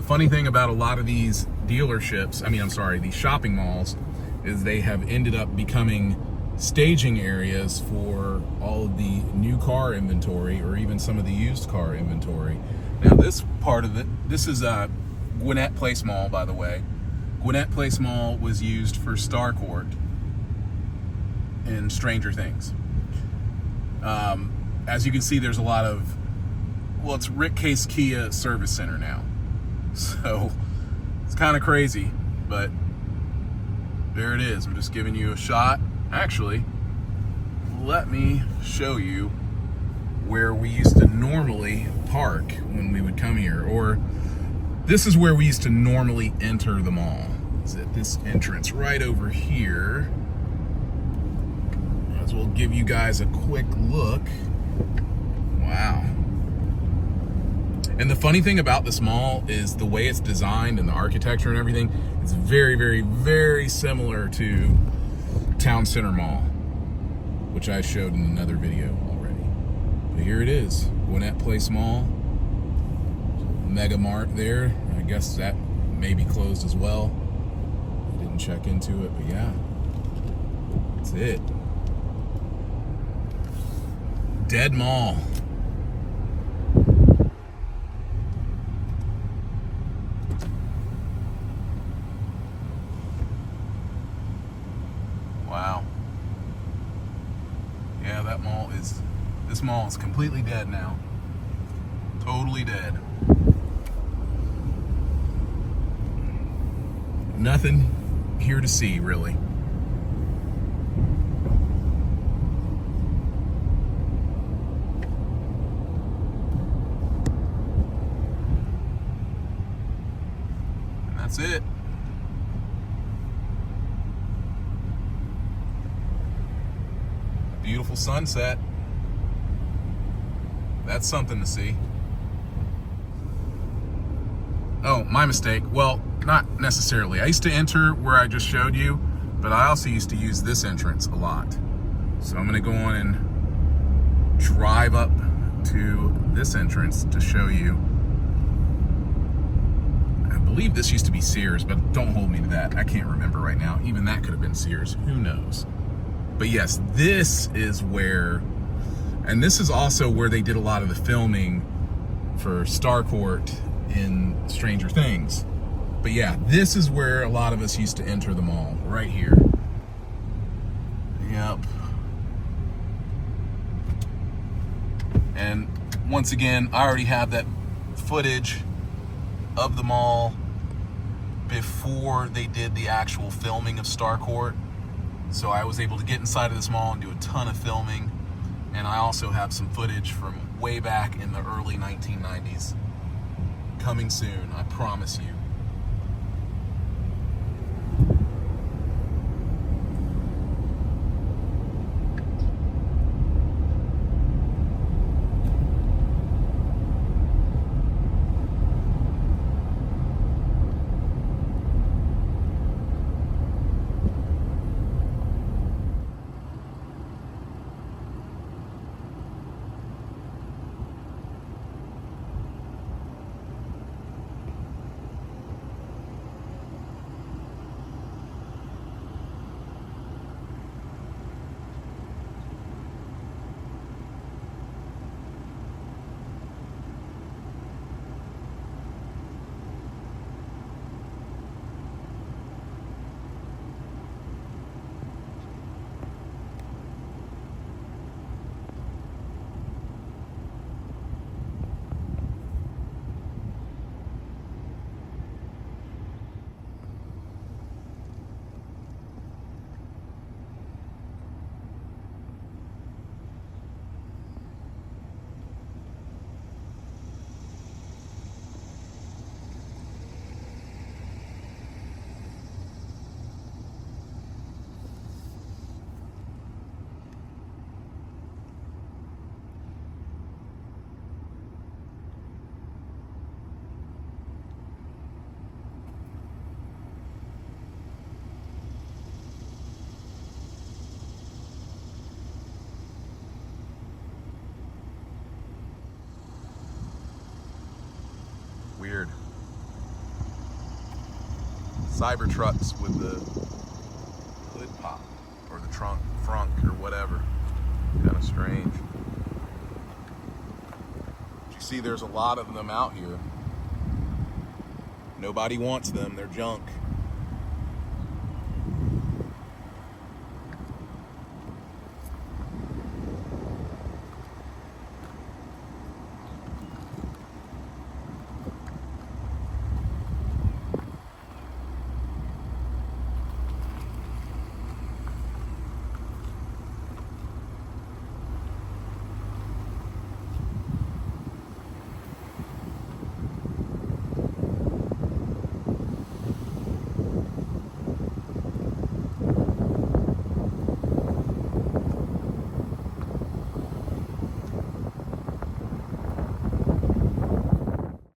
funny thing about a lot of these dealerships, these shopping malls, is they have ended up becoming staging areas for all of the new car inventory or even some of the used car inventory. Now this part of it, this is Gwinnett Place Mall, by the way. Gwinnett Place Mall was used for Starcourt in Stranger Things. As you can see, there's a lot of, well, it's Rick Case Kia Service Center now. So it's kind of crazy, but there it is. I'm just giving you a shot. Actually, let me show you where we used to normally park when we would come here, or this is where we used to normally enter the mall. It's at this entrance right over here. As we'll give you guys a quick look. Wow. And the funny thing about this mall is the way it's designed and the architecture and everything. It's very, very, very similar to Town Center Mall, which I showed in another video already. But here it is, Gwinnett Place Mall. Mega Mart there. I guess that may be closed as well. I didn't check into it, but yeah, that's it. Dead mall. Wow. Yeah, this mall is completely dead now. Totally dead. Nothing here to see, really. And that's it. Beautiful sunset. That's something to see. Oh, my mistake. Well, not necessarily. I used to enter where I just showed you, but I also used to use this entrance a lot. So I'm gonna go on and drive up to this entrance to show you. I believe this used to be Sears, but don't hold me to that. I can't remember right now. Even that could have been Sears. Who knows? But yes, this is where, and this is also where they did a lot of the filming for Starcourt in Stranger Things. But yeah, this is where a lot of us used to enter the mall, right here. Yep. And once again, I already have that footage of the mall before they did the actual filming of Starcourt. So I was able to get inside of this mall and do a ton of filming. And I also have some footage from way back in the early 1990s. Coming soon, I promise you. Weird. Cybertrucks with the hood pop, or the frunk, or whatever. Kind of strange. But you see, there's a lot of them out here. Nobody wants them. They're junk.